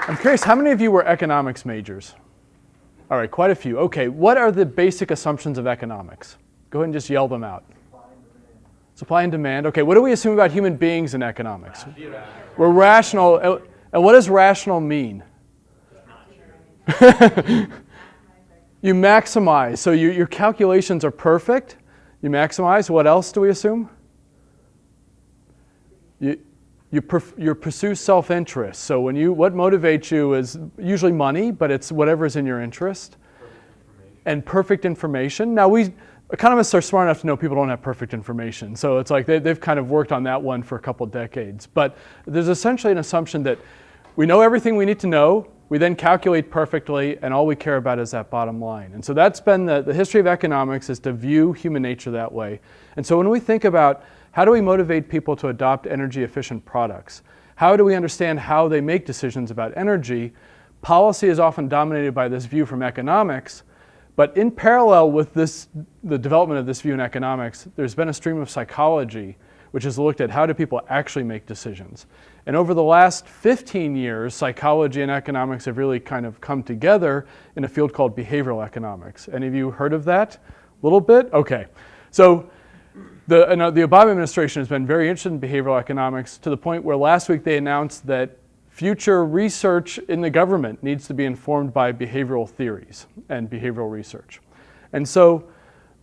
I'm curious, how many of you were economics majors? All right, quite a few. Okay, what are the basic assumptions of economics? Go ahead and just yell them out. Supply and demand. Okay, what do we assume about human beings in economics? We're rational. And what does rational mean? You maximize. So your calculations are perfect. You maximize. What else do we assume? You pursue self-interest. So what motivates you is usually money, but it's whatever's in your interest. And perfect information. Now economists are smart enough to know people don't have perfect information. So it's like they've kind of worked on that one for a couple decades. But there's essentially an assumption that we know everything we need to know, we then calculate perfectly, and all we care about is that bottom line. And so that's been the history of economics, is to view human nature that way. And so when we think about how do we motivate people to adopt energy efficient products, how do we understand how they make decisions about energy, policy is often dominated by this view from economics. But in parallel with the development of this view in economics, there's been a stream of psychology which has looked at how do people actually make decisions. And over the last 15 years, psychology and economics have really kind of come together in a field called behavioral economics. Any of you heard of that? A little bit? Okay. So the Obama administration has been very interested in behavioral economics to the point where last week they announced that future research in the government needs to be informed by behavioral theories and behavioral research. And so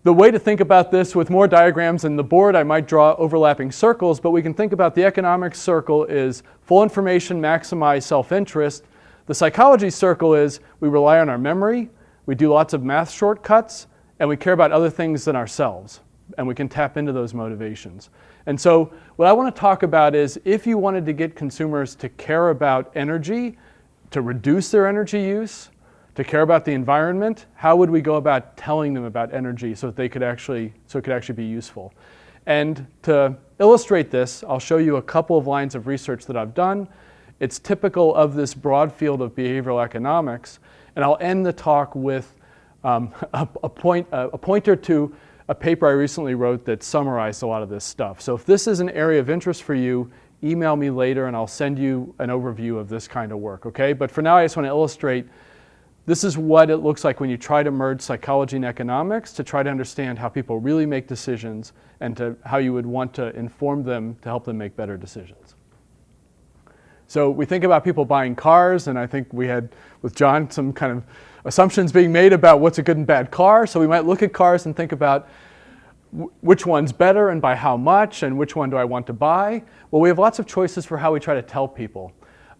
the way to think about this, with more diagrams in the board, I might draw overlapping circles, but we can think about the economics circle is full information, maximize self-interest. The psychology circle is we rely on our memory, we do lots of math shortcuts, and we care about other things than ourselves. And we can tap into those motivations. And so what I want to talk about is if you wanted to get consumers to care about energy, to reduce their energy use, to care about the environment, how would we go about telling them about energy so that it could actually be useful? And to illustrate this, I'll show you a couple of lines of research that I've done. It's typical of this broad field of behavioral economics. And I'll end the talk with a pointer to a paper I recently wrote that summarized a lot of this stuff. So if this is an area of interest for you, email me later and I'll send you an overview of this kind of work, okay? But for now, I just want to illustrate this is what it looks like when you try to merge psychology and economics to try to understand how people really make decisions and how you would want to inform them to help them make better decisions. So we think about people buying cars, and I think we had, with John, some kind of assumptions being made about what's a good and bad car. So we might look at cars and think about which one's better and by how much, and which one do I want to buy. Well, we have lots of choices for how we try to tell people.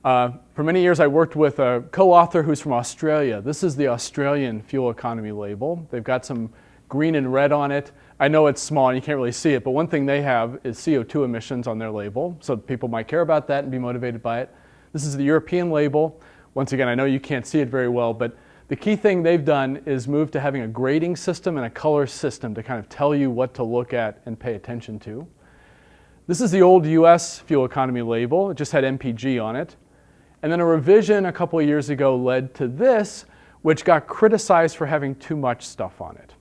For many years, I worked with a co-author who's from Australia. This is the Australian fuel economy label. They've got some green and red on it. I know it's small and you can't really see it, but one thing they have is CO2 emissions on their label, so people might care about that and be motivated by it. This is the European label. Once again, I know you can't see it very well, but the key thing they've done is move to having a grading system and a color system to kind of tell you what to look at and pay attention to. This is the old US fuel economy label. It just had MPG on it. And then a revision a couple of years ago led to this, which got criticized for having too much stuff on it.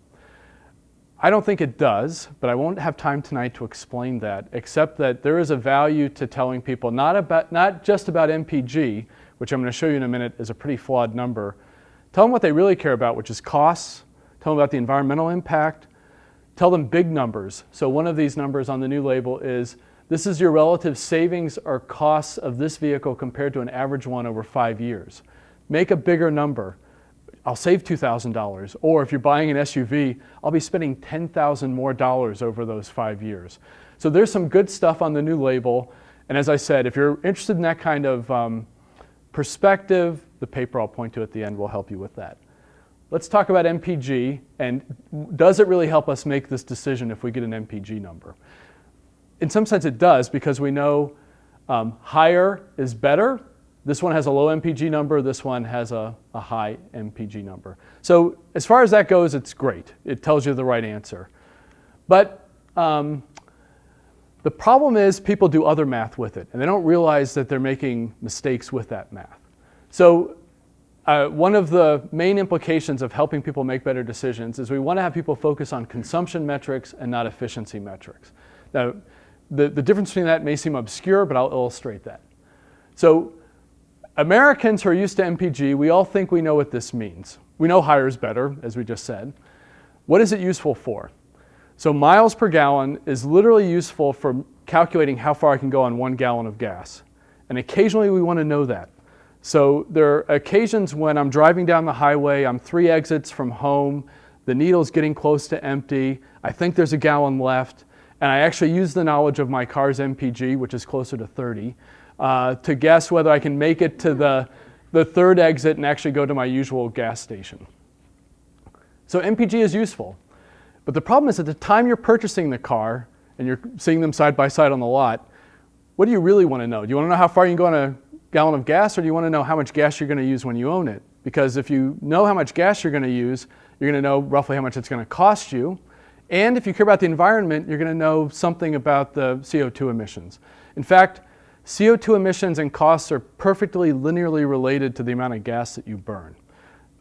I don't think it does, but I won't have time tonight to explain that, except that there is a value to telling people not just about MPG, which I'm going to show you in a minute is a pretty flawed number. Tell them what they really care about, which is costs. Tell them about the environmental impact. Tell them big numbers. So one of these numbers on the new label is this is your relative savings or costs of this vehicle compared to an average one over 5 years. Make a bigger number. I'll save $2,000. Or if you're buying an SUV, I'll be spending $10,000 more over those 5 years. So there's some good stuff on the new label. And as I said, if you're interested in that kind of perspective, the paper I'll point to at the end will help you with that. Let's talk about MPG, and does it really help us make this decision if we get an MPG number? In some sense it does, because we know higher is better. This one has a low MPG number, this one has a high MPG number. So as far as that goes, it's great. It tells you the right answer. But the problem is people do other math with it, and they don't realize that they're making mistakes with that math. So one of the main implications of helping people make better decisions is we want to have people focus on consumption metrics and not efficiency metrics. Now, the difference between that may seem obscure, but I'll illustrate that. So Americans who are used to MPG, we all think we know what this means. We know higher is better, as we just said. What is it useful for? So miles per gallon is literally useful for calculating how far I can go on 1 gallon of gas. And occasionally we want to know that. So there are occasions when I'm driving down the highway, I'm 3 exits from home, the needle's getting close to empty, I think there's a gallon left, and I actually use the knowledge of my car's MPG, which is closer to 30, to guess whether I can make it to the 3rd exit and actually go to my usual gas station. So MPG is useful. But the problem is at the time you're purchasing the car and you're seeing them side by side on the lot, what do you really want to know? Do you want to know how far you can go on a gallon of gas, or do you want to know how much gas you're going to use when you own it? Because if you know how much gas you're going to use, you're going to know roughly how much it's going to cost you. And if you care about the environment, you're going to know something about the CO2 emissions. In fact, CO2 emissions and costs are perfectly linearly related to the amount of gas that you burn.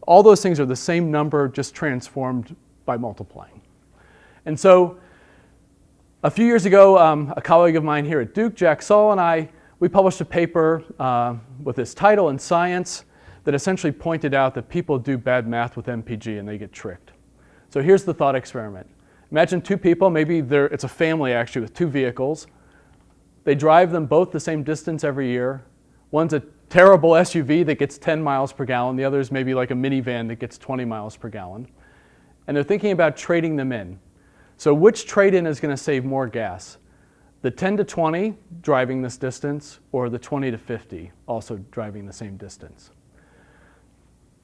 All those things are the same number, just transformed by multiplying. And so a few years ago, a colleague of mine here at Duke, Jack Saul, and I, we published a paper with this title in Science that essentially pointed out that people do bad math with MPG and they get tricked. So here's the thought experiment. Imagine 2 people, maybe it's a family actually with 2 vehicles. They drive them both the same distance every year. One's a terrible SUV that gets 10 miles per gallon. The other is maybe like a minivan that gets 20 miles per gallon. And they're thinking about trading them in. So which trade-in is going to save more gas? The 10 to 20 driving this distance, or the 20 to 50 also driving the same distance?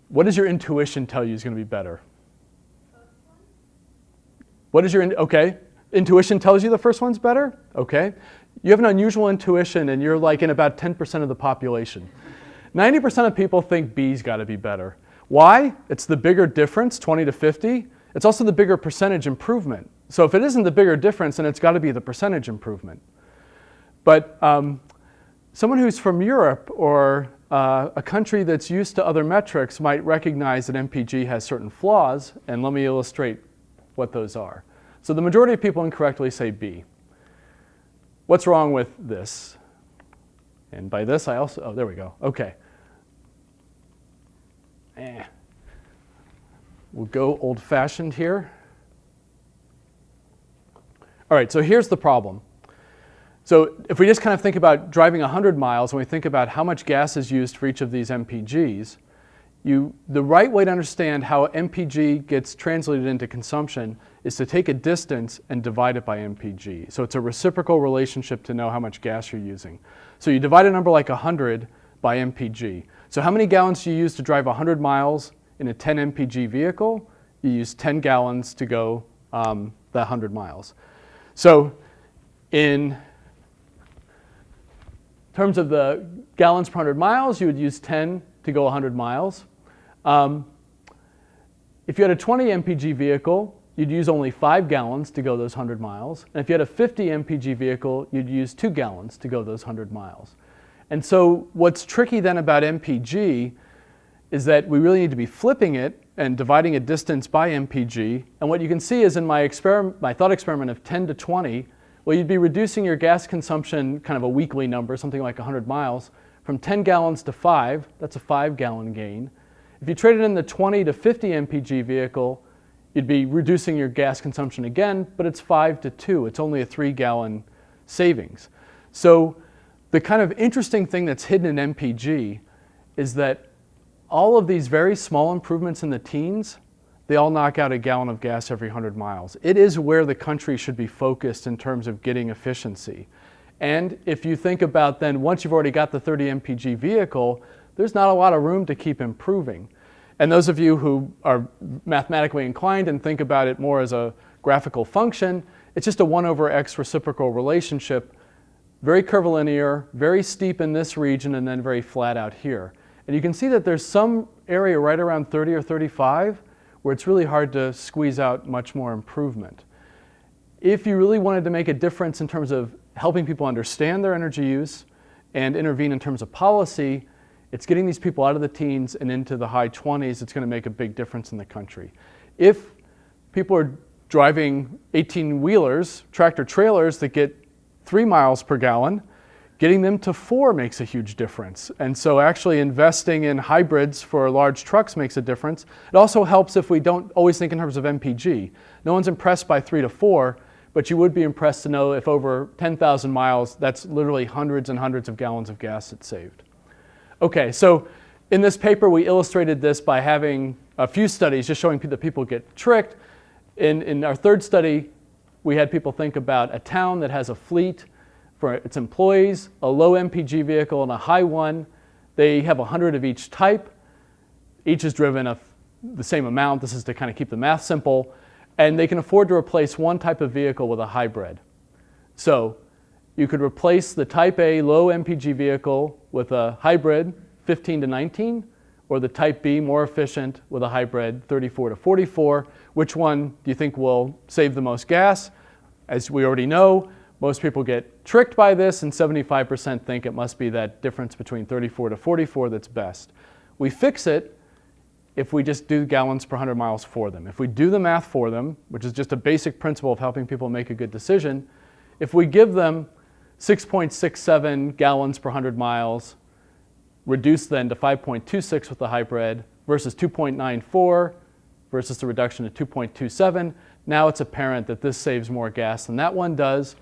What does your intuition tell you is going to be better? What is your, okay, intuition tells you the first one's better? Okay. You have an unusual intuition and you're like in about 10% of the population. 90% of people think B's got to be better. Why? It's the bigger difference, 20 to 50. It's also the bigger percentage improvement. So if it isn't the bigger difference, then it's got to be the percentage improvement. But someone who's from Europe or a country that's used to other metrics might recognize that MPG has certain flaws, and let me illustrate what those are. So the majority of people incorrectly say B. What's wrong with this? And by this I also, oh, there we go, okay. We'll go old-fashioned here. All right, so here's the problem. So if we just kind of think about driving 100 miles and we think about how much gas is used for each of these MPGs, the right way to understand how MPG gets translated into consumption is to take a distance and divide it by MPG. So it's a reciprocal relationship to know how much gas you're using. So you divide a number like 100 by MPG. So how many gallons do you use to drive 100 miles in a 10 MPG vehicle? You use 10 gallons to go the 100 miles. So in terms of the gallons per 100 miles, you would use 10 to go 100 miles. If you had a 20 MPG vehicle, you'd use only 5 gallons to go those 100 miles. And if you had a 50 MPG vehicle, you'd use 2 gallons to go those 100 miles. And so what's tricky then about MPG is that we really need to be flipping it and dividing a distance by MPG. And what you can see is in my thought experiment of 10 to 20, well, you'd be reducing your gas consumption, kind of a weekly number, something like 100 miles, from 10 gallons to 5. That's a 5-gallon gain. If you traded in the 20 to 50 MPG vehicle, you'd be reducing your gas consumption again, but it's 5 to 2. It's only a 3-gallon savings. So the kind of interesting thing that's hidden in MPG is that all of these very small improvements in the teens, they all knock out a gallon of gas every 100 miles. It is where the country should be focused in terms of getting efficiency. And if you think about then, once you've already got the 30 MPG vehicle, there's not a lot of room to keep improving. And those of you who are mathematically inclined and think about it more as a graphical function, it's just a 1/x reciprocal relationship, very curvilinear, very steep in this region, and then very flat out here. And you can see that there's some area right around 30 or 35 where it's really hard to squeeze out much more improvement. If you really wanted to make a difference in terms of helping people understand their energy use and intervene in terms of policy, it's getting these people out of the teens and into the high 20s. It's going to make a big difference in the country. If people are driving 18-wheelers, tractor trailers that get 3 miles per gallon, getting them to 4 makes a huge difference. And so actually investing in hybrids for large trucks makes a difference. It also helps if we don't always think in terms of MPG. No one's impressed by 3 to 4, but you would be impressed to know if over 10,000 miles, that's literally hundreds and hundreds of gallons of gas that's saved. Okay, so in this paper, we illustrated this by having a few studies just showing that people get tricked. In our third study, we had people think about a town that has a fleet for its employees, a low MPG vehicle and a high one. They have 100 of each type. Each is driven the same amount. This is to kind of keep the math simple. And they can afford to replace one type of vehicle with a hybrid. So you could replace the type A low MPG vehicle with a hybrid 15 to 19, or the type B more efficient with a hybrid 34 to 44. Which one do you think will save the most gas? As we already know, most people get tricked by this, and 75% think it must be that difference between 34 to 44 that's best. We fix it if we just do gallons per 100 miles for them. If we do the math for them, which is just a basic principle of helping people make a good decision, if we give them 6.67 gallons per 100 miles, reduced then to 5.26 with the hybrid versus 2.94 versus the reduction to 2.27, now it's apparent that this saves more gas than that one does,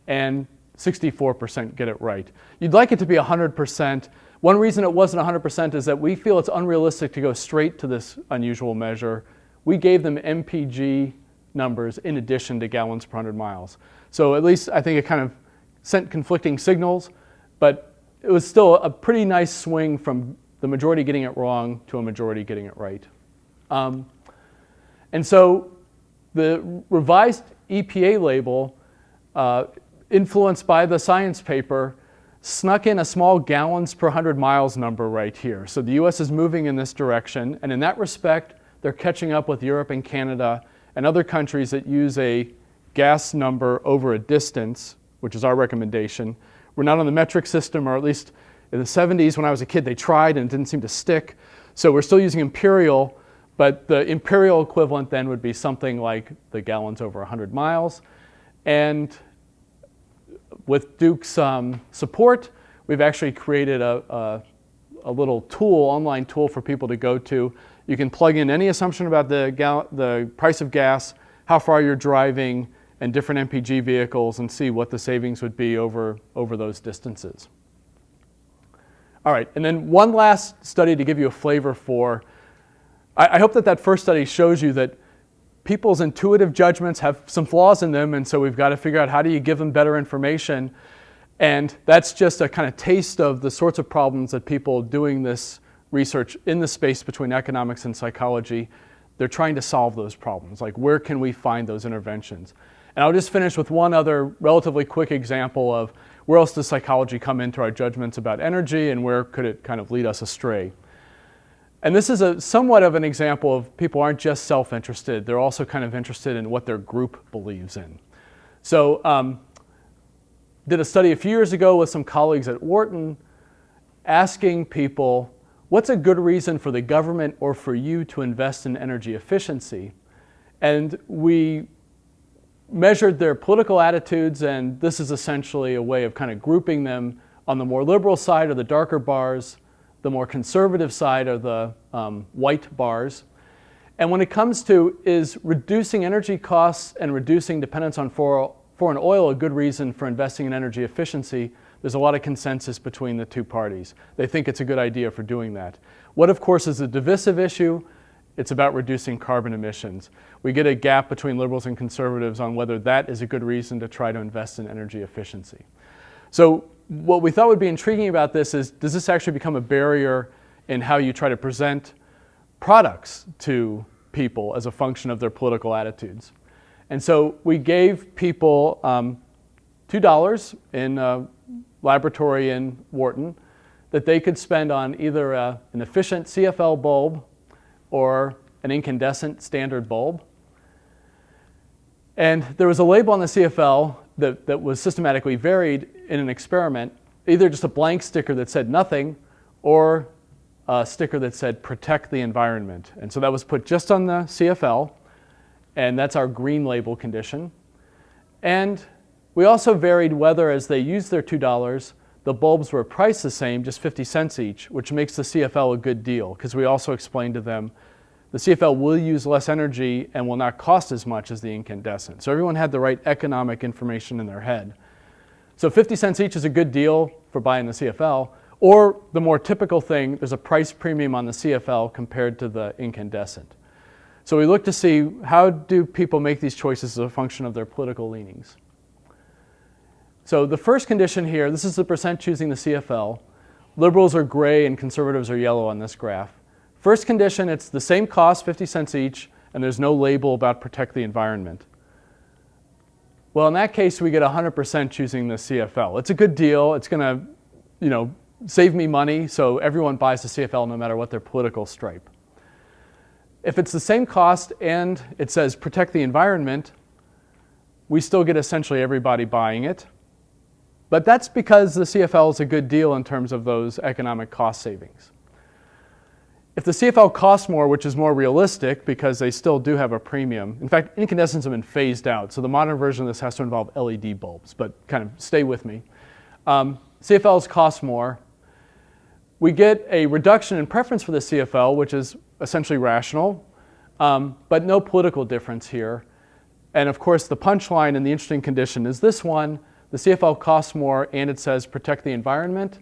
and 64% get it right. You'd like it to be 100%. One reason it wasn't 100% is that we feel it's unrealistic to go straight to this unusual measure. We gave them MPG numbers in addition to gallons per 100 miles. So at least I think it kind of sent conflicting signals, but it was still a pretty nice swing from the majority getting it wrong to a majority getting it right. And so the revised EPA label, influenced by the science paper, snuck in a small gallons per 100 miles number right here. So the US is moving in this direction, and in that respect, they're catching up with Europe and Canada and other countries that use a gas number over a distance, which is our recommendation. We're not on the metric system, or at least in the 70s when I was a kid, they tried and it didn't seem to stick. So we're still using imperial, but the imperial equivalent then would be something like the gallons over 100 miles. And with Duke's support, we've actually created a little tool, online tool for people to go to. You can plug in any assumption about the price of gas, how far you're driving, and different MPG vehicles, and see what the savings would be over those distances. All right, and then one last study to give you a flavor for. I hope that first study shows you that people's intuitive judgments have some flaws in them, and so we've got to figure out how do you give them better information. And that's just a kind of taste of the sorts of problems that people doing this research in the space between economics and psychology, they're trying to solve those problems. Like, where can we find those interventions? And I'll just finish with one other relatively quick example of where else does psychology come into our judgments about energy, and where could it kind of lead us astray. And this is somewhat of an example of people aren't just self-interested, they're also kind of interested in what their group believes in. So did a study a few years ago with some colleagues at Wharton asking people, what's a good reason for the government or for you to invest in energy efficiency? And we measured their political attitudes, and this is essentially a way of kind of grouping them. On the more liberal side are the darker bars, the more conservative side are the white bars. And when it comes to, is reducing energy costs and reducing dependence on foreign oil a good reason for investing in energy efficiency, there's a lot of consensus between the two parties. They think it's a good idea for doing that. What, of course, is a divisive issue? It's about reducing carbon emissions. We get a gap between liberals and conservatives on whether that is a good reason to try to invest in energy efficiency. So what we thought would be intriguing about this is, does this actually become a barrier in how you try to present products to people as a function of their political attitudes? And so we gave people $2 in a laboratory in Wharton that they could spend on either an efficient CFL bulb or an incandescent standard bulb. And there was a label on the CFL that was systematically varied in an experiment, either just a blank sticker that said nothing or a sticker that said protect the environment. And so that was put just on the CFL, and that's our green label condition. And we also varied whether, as they used their $2, the bulbs were priced the same, just 50 cents each, which makes the CFL a good deal, because we also explained to them the CFL will use less energy and will not cost as much as the incandescent. So everyone had the right economic information in their head. So 50 cents each is a good deal for buying the CFL, or the more typical thing, there's a price premium on the CFL compared to the incandescent. So we look to see how do people make these choices as a function of their political leanings. So the first condition here, this is the percent choosing the CFL. Liberals are gray and conservatives are yellow on this graph. First condition, it's the same cost, 50 cents each, and there's no label about protect the environment. Well, in that case, we get 100% choosing the CFL. It's a good deal. It's going to, save me money, so everyone buys the CFL no matter what their political stripe. If it's the same cost and it says protect the environment, we still get essentially everybody buying it. But that's because the CFL is a good deal in terms of those economic cost savings. If the CFL costs more, which is more realistic because they still do have a premium. In fact, incandescents have been phased out, so the modern version of this has to involve LED bulbs, but kind of stay with me. CFLs cost more. We get a reduction in preference for the CFL, which is essentially rational, but no political difference here. And of course, the punchline and the interesting condition is this one. The CFL costs more, and it says protect the environment.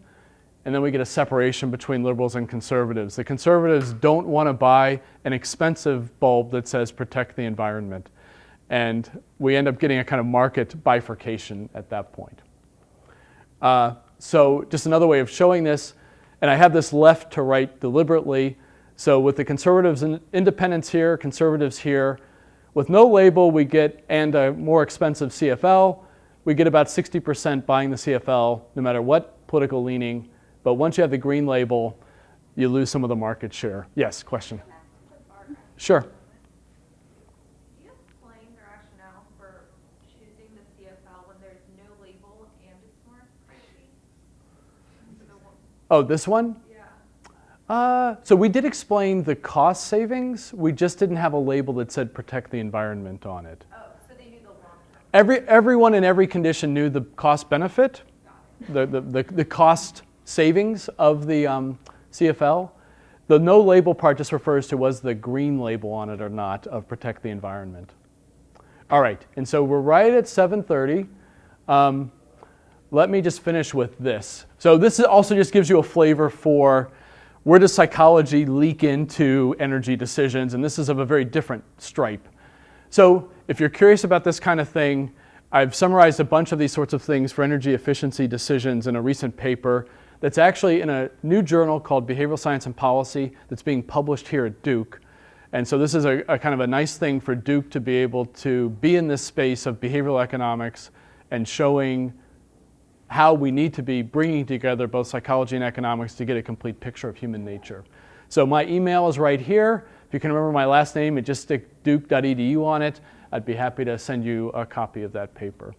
And then we get a separation between liberals and conservatives. The conservatives don't want to buy an expensive bulb that says protect the environment. And we end up getting a kind of market bifurcation at that point. So just another way of showing this, and I have this left to right deliberately. So with the conservatives and independents here, conservatives here, with no label we get, and a more expensive CFL, we get about 60% buying the CFL no matter what political leaning. But once you have the green label, you lose some of the market share. Yes, question? Sure. Can you explain the rationale for choosing the CFL when there's no label and it's more pricey? Oh, this one? Yeah. So we did explain the cost savings. We just didn't have a label that said protect the environment on it. Oh, so they knew the long term. Everyone in every condition knew the cost benefit, the cost savings of the CFL. The no label part just refers to was the green label on it or not of protect the environment. All right, and so we're right at 7:30. Let me just finish with this. So this also just gives you a flavor for where does psychology leak into energy decisions, and this is of a very different stripe. So if you're curious about this kind of thing, I've summarized a bunch of these sorts of things for energy efficiency decisions in a recent paper that's actually in a new journal called Behavioral Science and Policy that's being published here at Duke. And so this is a kind of a nice thing for Duke to be able to be in this space of behavioral economics and showing how we need to be bringing together both psychology and economics to get a complete picture of human nature. So my email is right here. If you can remember my last name and just stick duke.edu on it, I'd be happy to send you a copy of that paper.